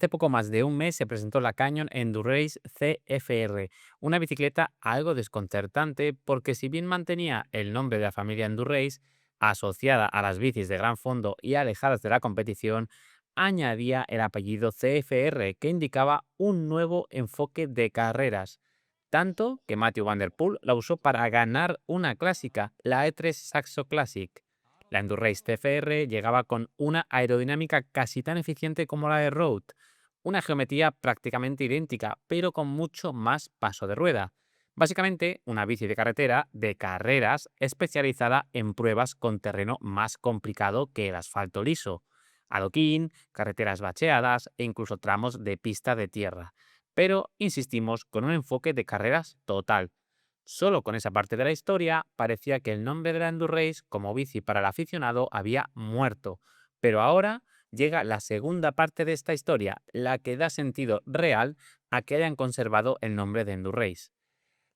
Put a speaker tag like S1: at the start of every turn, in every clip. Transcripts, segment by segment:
S1: Hace poco más de un mes se presentó la Canyon Endurace CFR, una bicicleta algo desconcertante porque si bien mantenía el nombre de la familia Endurace, asociada a las bicis de gran fondo y alejadas de la competición, añadía el apellido CFR que indicaba un nuevo enfoque de carreras, tanto que Matthew Van Der Poel la usó para ganar una clásica, la E3 Saxo Classic. La Endurace CFR llegaba con una aerodinámica casi tan eficiente como la de Road, una geometría prácticamente idéntica, pero con mucho más paso de rueda. Básicamente, una bici de carretera de carreras especializada en pruebas con terreno más complicado que el asfalto liso, adoquín, carreteras bacheadas e incluso tramos de pista de tierra. Pero, insistimos, con un enfoque de carreras total. Solo con esa parte de la historia parecía que el nombre de la Endurace como bici para el aficionado había muerto, pero ahora llega la segunda parte de esta historia, la que da sentido real a que hayan conservado el nombre de Endurace.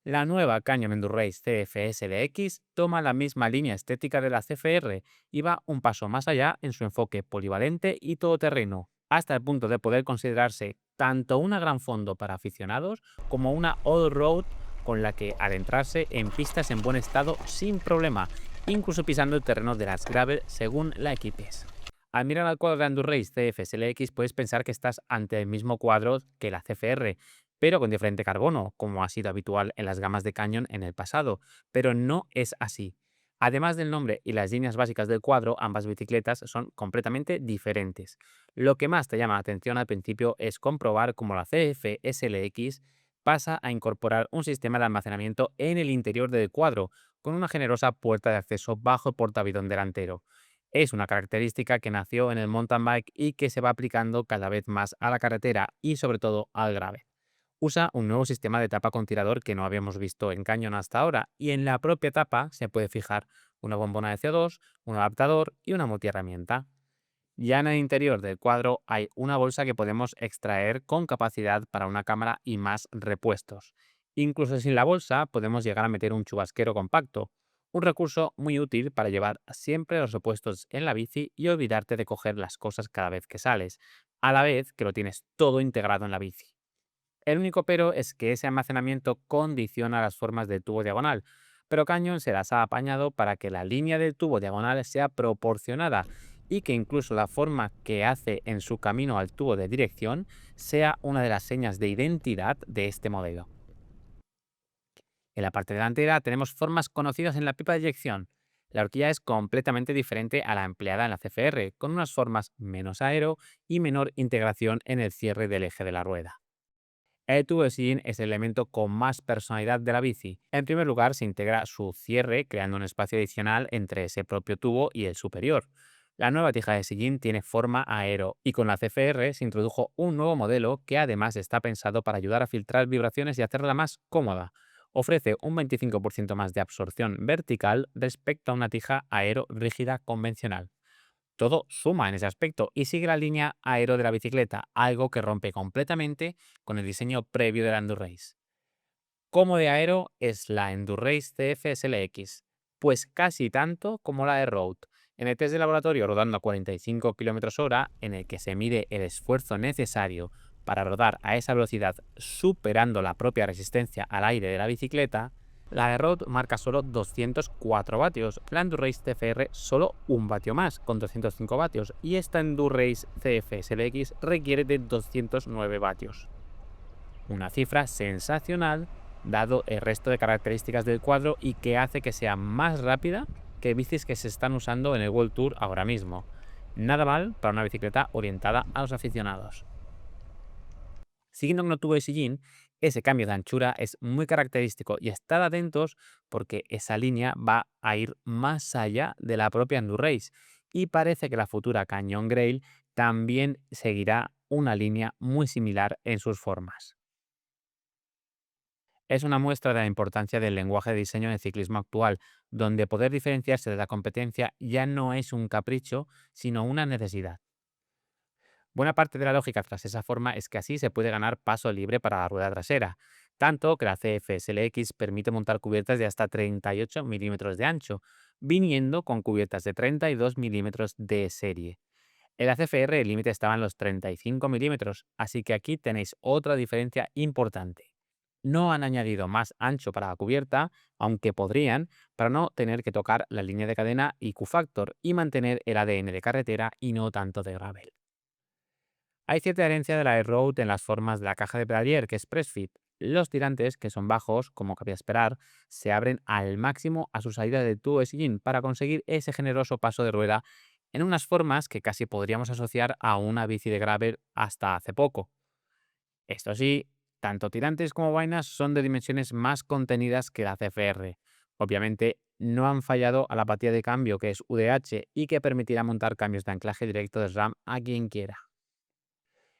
S1: La nueva Canyon Endurace CFSLX toma la misma línea estética de la CFR y va un paso más allá en su enfoque polivalente y todoterreno, hasta el punto de poder considerarse tanto una gran fondo para aficionados como una all-road con la que adentrarse en pistas en buen estado sin problema, incluso pisando el terreno de las gravel según la equipes. Al mirar al cuadro de Endurace CFSLX puedes pensar que estás ante el mismo cuadro que la CFR, pero con diferente carbono, como ha sido habitual en las gamas de Canyon en el pasado, pero no es así. Además del nombre y las líneas básicas del cuadro, ambas bicicletas son completamente diferentes. Lo que más te llama la atención al principio es comprobar cómo la CF-SLX pasa a incorporar un sistema de almacenamiento en el interior del cuadro, con una generosa puerta de acceso bajo el portaavidón delantero. Es una característica que nació en el mountain bike y que se va aplicando cada vez más a la carretera y sobre todo al gravel. Usa un nuevo sistema de tapa con tirador que no habíamos visto en Canyon hasta ahora, y en la propia tapa se puede fijar una bombona de CO2, un adaptador y una multiherramienta. Ya en el interior del cuadro hay una bolsa que podemos extraer con capacidad para una cámara y más repuestos. Incluso sin la bolsa podemos llegar a meter un chubasquero compacto, un recurso muy útil para llevar siempre los repuestos en la bici y olvidarte de coger las cosas cada vez que sales, a la vez que lo tienes todo integrado en la bici. El único pero es que ese almacenamiento condiciona las formas del tubo diagonal, pero Canyon se las ha apañado para que la línea del tubo diagonal sea proporcionada y que incluso la forma que hace en su camino al tubo de dirección sea una de las señas de identidad de este modelo. En la parte delantera tenemos formas conocidas en la pipa de eyección. La horquilla es completamente diferente a la empleada en la CFR, con unas formas menos aero y menor integración en el cierre del eje de la rueda. El tubo de sillín es el elemento con más personalidad de la bici. En primer lugar, se integra su cierre, creando un espacio adicional entre ese propio tubo y el superior. La nueva tija de sillín tiene forma aero y con la CFR se introdujo un nuevo modelo que además está pensado para ayudar a filtrar vibraciones y hacerla más cómoda. Ofrece un 25% más de absorción vertical respecto a una tija aero rígida convencional. Todo suma en ese aspecto y sigue la línea aero de la bicicleta, algo que rompe completamente con el diseño previo de la Endurace. ¿Cómo de aero es la Endurace CF-SLX? Pues casi tanto como la de Road. En el test de laboratorio rodando a 45 km/h, en el que se mide el esfuerzo necesario para rodar a esa velocidad superando la propia resistencia al aire de la bicicleta, la de Road marca solo 204 vatios, la Endurace CFR solo un vatio más, con 205 vatios, y esta Endurace CF-SLX requiere de 209 vatios. Una cifra sensacional dado el resto de características del cuadro y que hace que sea más rápida que bicis que se están usando en el World Tour ahora mismo. Nada mal para una bicicleta orientada a los aficionados. Siguiendo con el tubo de sillín, ese cambio de anchura es muy característico y estad atentos porque esa línea va a ir más allá de la propia Endurace y parece que la futura Canyon Grail también seguirá una línea muy similar en sus formas. Es una muestra de la importancia del lenguaje de diseño en el ciclismo actual, donde poder diferenciarse de la competencia ya no es un capricho, sino una necesidad. Buena parte de la lógica tras esa forma es que así se puede ganar paso libre para la rueda trasera, tanto que la CFSLX permite montar cubiertas de hasta 38 milímetros de ancho, viniendo con cubiertas de 32 milímetros de serie. En la CFR el límite estaba en los 35 milímetros, así que aquí tenéis otra diferencia importante. No han añadido más ancho para la cubierta, aunque podrían, para no tener que tocar la línea de cadena y Q-Factor y mantener el ADN de carretera y no tanto de gravel. Hay cierta herencia de la Air-Road en las formas de la caja de pedalier, que es press fit. Los tirantes, que son bajos, como cabía esperar, se abren al máximo a su salida de tubo de sillín para conseguir ese generoso paso de rueda en unas formas que casi podríamos asociar a una bici de gravel hasta hace poco. Esto sí, tanto tirantes como vainas son de dimensiones más contenidas que la CFR. Obviamente, no han fallado a la apatía de cambio, que es UDH, y que permitirá montar cambios de anclaje directo de SRAM a quien quiera.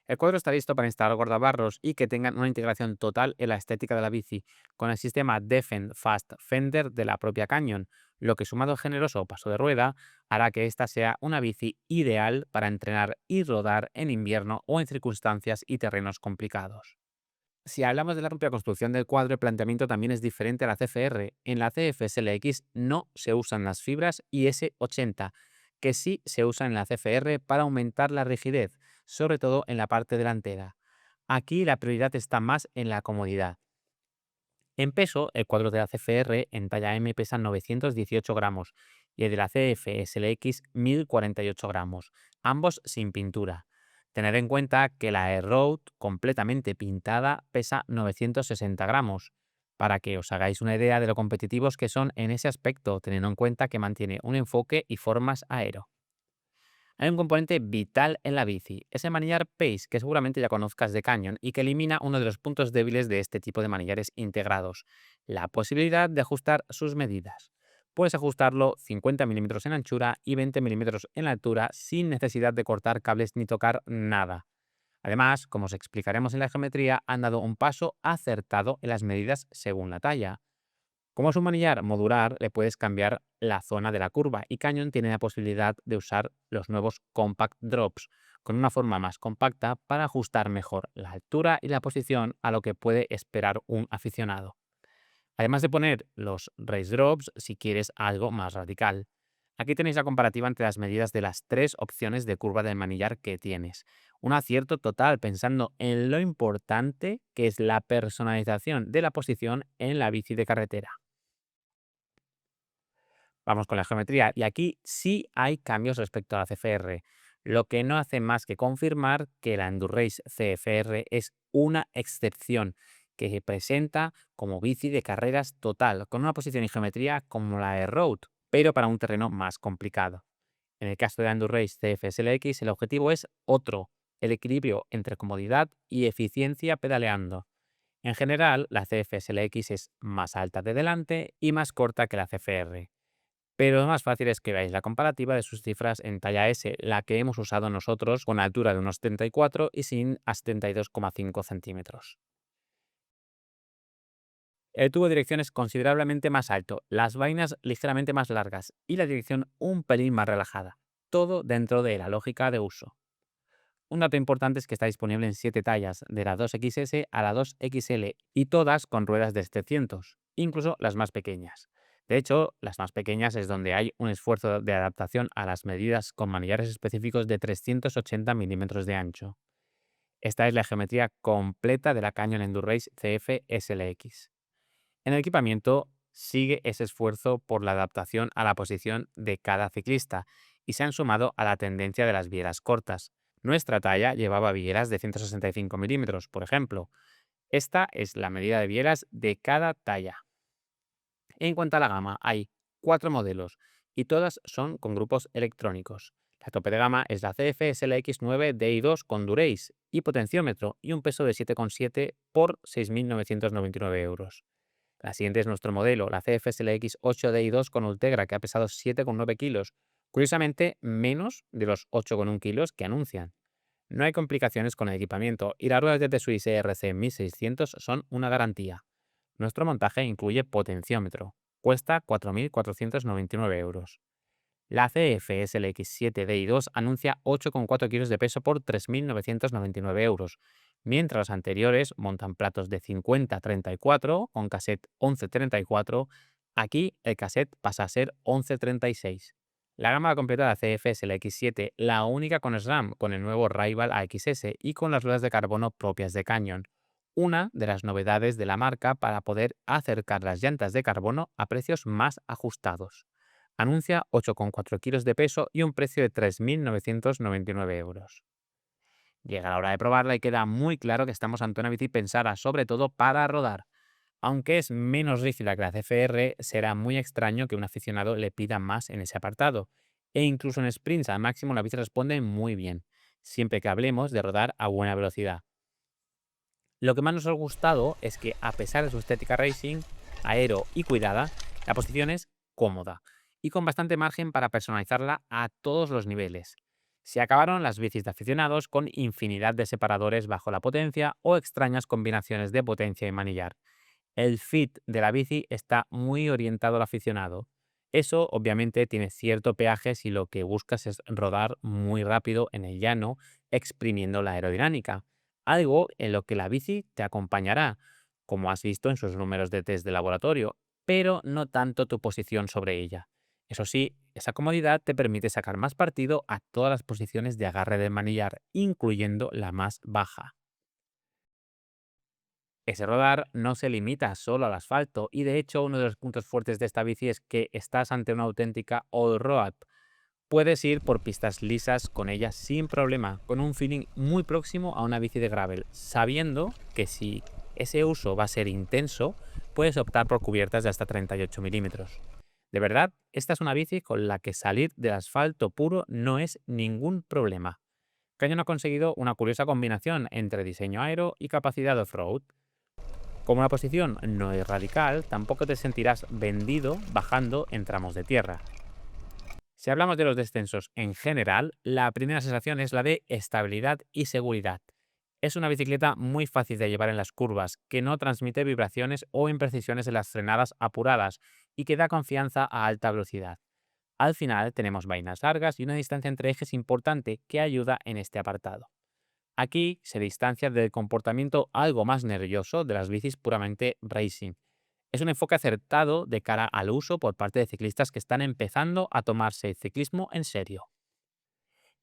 S1: El cuadro está listo para instalar guardabarros y que tengan una integración total en la estética de la bici, con el sistema Defend Fast Fender de la propia Canyon, lo que sumado al generoso paso de rueda hará que esta sea una bici ideal para entrenar y rodar en invierno o en circunstancias y terrenos complicados. Si hablamos de la propia construcción del cuadro, el planteamiento también es diferente a la CFR. En la CFSLX no se usan las fibras IS80, que sí se usan en la CFR para aumentar la rigidez, sobre todo en la parte delantera. Aquí la prioridad está más en la comodidad. En peso, el cuadro de la CFR en talla M pesa 918 gramos y el de la CFSLX 1048 gramos, ambos sin pintura. Tener en cuenta que la Air Road completamente pintada pesa 960 gramos, para que os hagáis una idea de lo competitivos que son en ese aspecto, teniendo en cuenta que mantiene un enfoque y formas aero. Hay un componente vital en la bici, ese manillar Pace que seguramente ya conozcas de Canyon y que elimina uno de los puntos débiles de este tipo de manillares integrados, la posibilidad de ajustar sus medidas. Puedes ajustarlo 50 milímetros en anchura y 20 milímetros en altura sin necesidad de cortar cables ni tocar nada. Además, como os explicaremos en la geometría, han dado un paso acertado en las medidas según la talla. Como es un manillar modular, le puedes cambiar la zona de la curva y Canyon tiene la posibilidad de usar los nuevos Compact Drops con una forma más compacta para ajustar mejor la altura y la posición a lo que puede esperar un aficionado. Además de poner los Race Drops si quieres algo más radical. Aquí tenéis la comparativa entre las medidas de las tres opciones de curva del manillar que tienes. Un acierto total pensando en lo importante que es la personalización de la posición en la bici de carretera. Vamos con la geometría. Y aquí sí hay cambios respecto a la CFR, lo que no hace más que confirmar que la Endurace CFR es una excepción que se presenta como bici de carreras total, con una posición y geometría como la de Road, pero para un terreno más complicado. En el caso de la Endurace CFSLX, el objetivo es otro, el equilibrio entre comodidad y eficiencia pedaleando. En general, la CFSLX es más alta de delante y más corta que la CFR, pero lo más fácil es que veáis la comparativa de sus cifras en talla S, la que hemos usado nosotros con altura de unos 74 y sin a 72,5 centímetros. El tubo de dirección es considerablemente más alto, las vainas ligeramente más largas y la dirección un pelín más relajada. Todo dentro de la lógica de uso. Un dato importante es que está disponible en 7 tallas, de la 2XS a la 2XL, y todas con ruedas de 700, incluso las más pequeñas. De hecho, las más pequeñas es donde hay un esfuerzo de adaptación a las medidas con manillares específicos de 380 milímetros de ancho. Esta es la geometría completa de la Canyon Endurace CF SLX. En el equipamiento sigue ese esfuerzo por la adaptación a la posición de cada ciclista y se han sumado a la tendencia de las vieras cortas. Nuestra talla llevaba vieras de 165 milímetros, por ejemplo. Esta es la medida de vieras de cada talla. En cuanto a la gama, hay 4 modelos y todas son con grupos electrónicos. La tope de gama es la CF SLX9 DI2 con Durace y potenciómetro y un peso de 7,7 por 6.999 euros. La siguiente es nuestro modelo, la CFSLX 8DI2 con Ultegra, que ha pesado 7,9 kilos. Curiosamente, menos de los 8,1 kilos que anuncian. No hay complicaciones con el equipamiento y las ruedas de T-Swiss ERC 1600 son una garantía. Nuestro montaje incluye potenciómetro. Cuesta 4.499 euros. La CFSLX7DI2 anuncia 8,4 kilos de peso por 3.999 euros, mientras los anteriores montan platos de 50-34 con cassette 11-34. Aquí el cassette pasa a ser 11-36. La gama completa de la CF es el X7, la única con SRAM, con el nuevo Rival AXS y con las ruedas de carbono propias de Canyon. Una de las novedades de la marca para poder acercar las llantas de carbono a precios más ajustados. Anuncia 8,4 kilos de peso y un precio de 3.999 euros. Llega la hora de probarla y queda muy claro que estamos ante una bici pensada sobre todo para rodar. Aunque es menos rígida que la CFR, será muy extraño que un aficionado le pida más en ese apartado. E incluso en sprints al máximo la bici responde muy bien, siempre que hablemos de rodar a buena velocidad. Lo que más nos ha gustado es que, a pesar de su estética racing, aero y cuidada, la posición es cómoda y con bastante margen para personalizarla a todos los niveles. Se acabaron las bicis de aficionados con infinidad de separadores bajo la potencia o extrañas combinaciones de potencia y manillar. El fit de la bici está muy orientado al aficionado. Eso obviamente tiene cierto peaje si lo que buscas es rodar muy rápido en el llano, exprimiendo la aerodinámica. Algo en lo que la bici te acompañará, como has visto en sus números de test de laboratorio, pero no tanto tu posición sobre ella. Eso sí, esa comodidad te permite sacar más partido a todas las posiciones de agarre del manillar, incluyendo la más baja. Ese rodar no se limita solo al asfalto y de hecho uno de los puntos fuertes de esta bici es que estás ante una auténtica all-road. Puedes ir por pistas lisas con ella sin problema, con un feeling muy próximo a una bici de gravel, sabiendo que si ese uso va a ser intenso, puedes optar por cubiertas de hasta 38 milímetros. De verdad, esta es una bici con la que salir del asfalto puro no es ningún problema. Canyon ha conseguido una curiosa combinación entre diseño aero y capacidad off-road. Como la posición no es radical, tampoco te sentirás vendido bajando en tramos de tierra. Si hablamos de los descensos en general, la primera sensación es la de estabilidad y seguridad. Es una bicicleta muy fácil de llevar en las curvas, que no transmite vibraciones o imprecisiones en las frenadas apuradas y que da confianza a alta velocidad. Al final tenemos vainas largas y una distancia entre ejes importante que ayuda en este apartado. Aquí se distancia del comportamiento algo más nervioso de las bicis puramente racing. Es un enfoque acertado de cara al uso por parte de ciclistas que están empezando a tomarse el ciclismo en serio.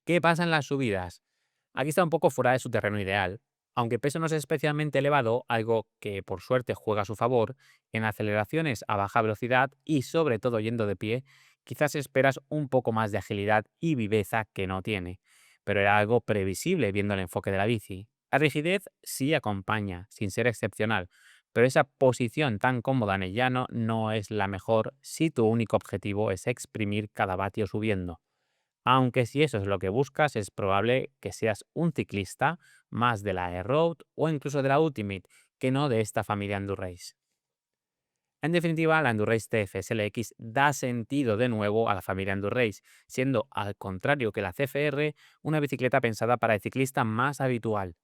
S1: ¿Qué pasa en las subidas? Aquí está un poco fuera de su terreno ideal. Aunque el peso no es especialmente elevado, algo que por suerte juega a su favor, en aceleraciones a baja velocidad y sobre todo yendo de pie, quizás esperas un poco más de agilidad y viveza que no tiene. Pero era algo previsible viendo el enfoque de la bici. La rigidez sí acompaña, sin ser excepcional, pero esa posición tan cómoda en el llano no es la mejor si tu único objetivo es exprimir cada vatio subiendo. Aunque si eso es lo que buscas, es probable que seas un ciclista más de la Air-Road o incluso de la Ultimate, que no de esta familia Endurrace. En definitiva, la Endurrace TF SLX da sentido de nuevo a la familia Endurrace, siendo, al contrario que la CFR, una bicicleta pensada para el ciclista más habitual.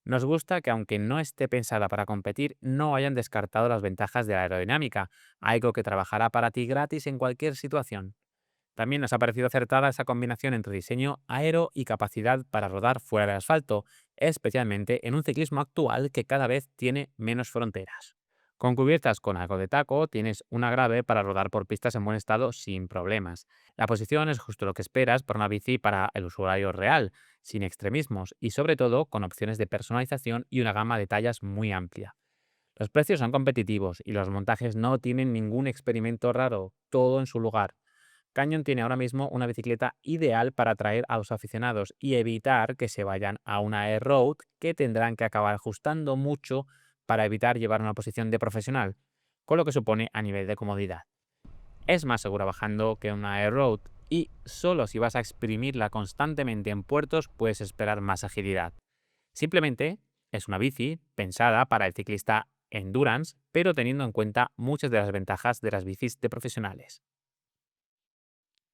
S1: Nos gusta que, aunque no esté pensada para competir, no hayan descartado las ventajas de la aerodinámica, algo que trabajará para ti gratis en cualquier situación. También nos ha parecido acertada esa combinación entre diseño aero y capacidad para rodar fuera del asfalto, especialmente en un ciclismo actual que cada vez tiene menos fronteras. Con cubiertas con algo de taco, tienes una grave para rodar por pistas en buen estado sin problemas. La posición es justo lo que esperas para una bici para el usuario real, sin extremismos y sobre todo con opciones de personalización y una gama de tallas muy amplia. Los precios son competitivos y los montajes no tienen ningún experimento raro, todo en su lugar. Canyon tiene ahora mismo una bicicleta ideal para atraer a los aficionados y evitar que se vayan a una Air Road que tendrán que acabar ajustando mucho para evitar llevar una posición de profesional, con lo que supone a nivel de comodidad. Es más segura bajando que una Air Road y solo si vas a exprimirla constantemente en puertos puedes esperar más agilidad. Simplemente es una bici pensada para el ciclista endurance, pero teniendo en cuenta muchas de las ventajas de las bicis de profesionales.